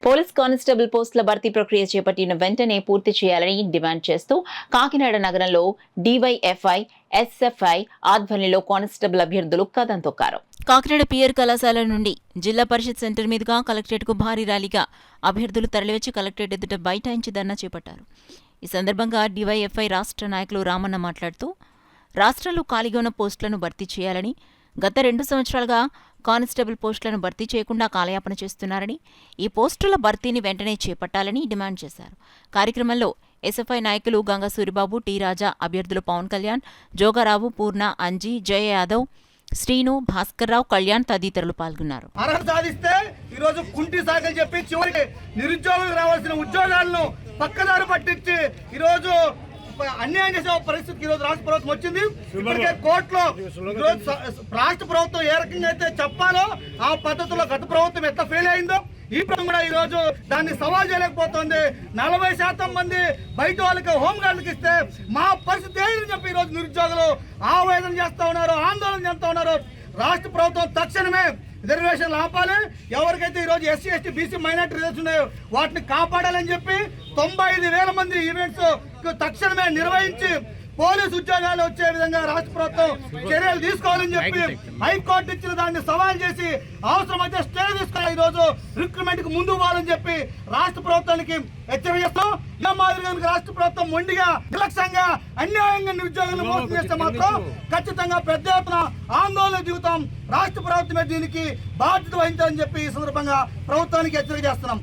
Police constable పోస్టుల భర్తీ ప్రక్రియ చేపట్టిన వెంటనే పూర్తి చేయాలని డిమాండ్ చేస్తూ కాకినాడ నగరంలో డివైఎఫ్ఐ, ఎస్ఎఫ్ఐ ఆధ్వర్యంలో కానిస్టేబుల్ అభ్యర్థులు కదం తొక్కారు. కాకినాడ పిఆర్ కళాశాల నుండి జిల్లా పరిషత్ సెంటర్ మీదుగా కలెక్టరేట్కు భారీ ర్యాలీగా అభ్యర్థులు తరలివచ్చి కలెక్టరేట్ ఎదుట బైఠాయించి ధర్నా చేపట్టారు. ఈ సందర్భంగా డివైఎఫ్ఐ రాష్ట్ర నాయకులు రామన్న మాట్లాడుతూ రాష్ట్రంలో ఖాళీగా ఉన్న పోస్టులను భర్తీ చేయాలని, గత 2 సంవత్సరాలుగా కానిస్టేబుల్ పోస్టులను భర్తీ చేయకుండా కాలయాపన చేస్తున్నారని, ఈ పోస్టుల భర్తీని వెంటనే చేపట్టాలని డిమాండ్ చేశారు. కార్యక్రమంలో ఎస్ఎఫ్ఐ నాయకులు గంగా సూరిబాబు, టి రాజా, అభ్యర్థులు పవన్ కళ్యాణ్, జోగారావు, పూర్ణ, అంజీ, జయ యాదవ్, శ్రీను, భాస్కర్రావు, కళ్యాణ్ తదితరులు పాల్గొన్నారు. అర్హత సాధిస్తే ఈరోజు కుంటి సాగలు చెప్పి చివరికి నిరుద్యోగులకు రావాల్సిన ఉద్యోగాలను పక్కదారి పట్టించి ఈరోజు అన్యాయం చేసే పరిస్థితికి ఈరోజు రాష్ట్ర ప్రభుత్వం వచ్చింది. ఇప్పటికే కోర్టులో రాష్ట్ర ప్రభుత్వం ఏ రకంగా అయితే చెప్పాలో ఆ పద్ధతిలో గత ప్రభుత్వం ఎట్లా ఫెయిల్ అయిందో ఈ ప్రభుత్వం కూడా ఈ రోజు దాన్ని సవాల్ చేయలేకపోతుంది. 40% మంది బయట వాళ్ళకి హోంగార్డులకు ఇస్తే మా పరిస్థితి ఏంటని చెప్పి ఈ రోజు నిరుద్యోగులు ఆవేదన చేస్తా ఉన్నారు, ఆందోళన చేస్తా ఉన్నారు. రాష్ట్ర ప్రభుత్వం తక్షణమే రిజర్వేషన్లు ఆపాలి. ఎవరికైతే ఈరోజు SC, ST, BC, minority reservation ఉన్నాయో వాటిని కాపాడాలని చెప్పి 95,000 మంది ఈవెంట్స్ తక్షణమే నిర్వహించి పోలీసు ఉద్యోగాలు వచ్చే విధంగా రాష్ట్ర ప్రభుత్వం చర్యలు తీసుకోవాలని చెప్పి హైకోర్టు ఇచ్చిన దాన్ని సవాల్ చేసి అవసరమైతే స్టే తీసుకోవాలి. ఈ రోజు రిక్రూట్మెంట్ కు ముందుకు పోవాలని చెప్పి రాష్ట్ర ప్రభుత్వానికి హెచ్చరిక చేస్తాం. ఇలా మాదిరిగా రాష్ట్ర ప్రభుత్వం మొండిగా నిర్లక్ష్యంగా అన్యాయంగా నిరుద్యోగులు మోసం చేస్తే మాత్రం ఖచ్చితంగా పెద్ద ఎత్తున ఆందోళన దిగుతాం. రాష్ట్ర ప్రభుత్వమే దీనికి బాధ్యత వహించాలని చెప్పి ఈ సందర్భంగా ప్రభుత్వానికి హెచ్చరిక చేస్తున్నాం.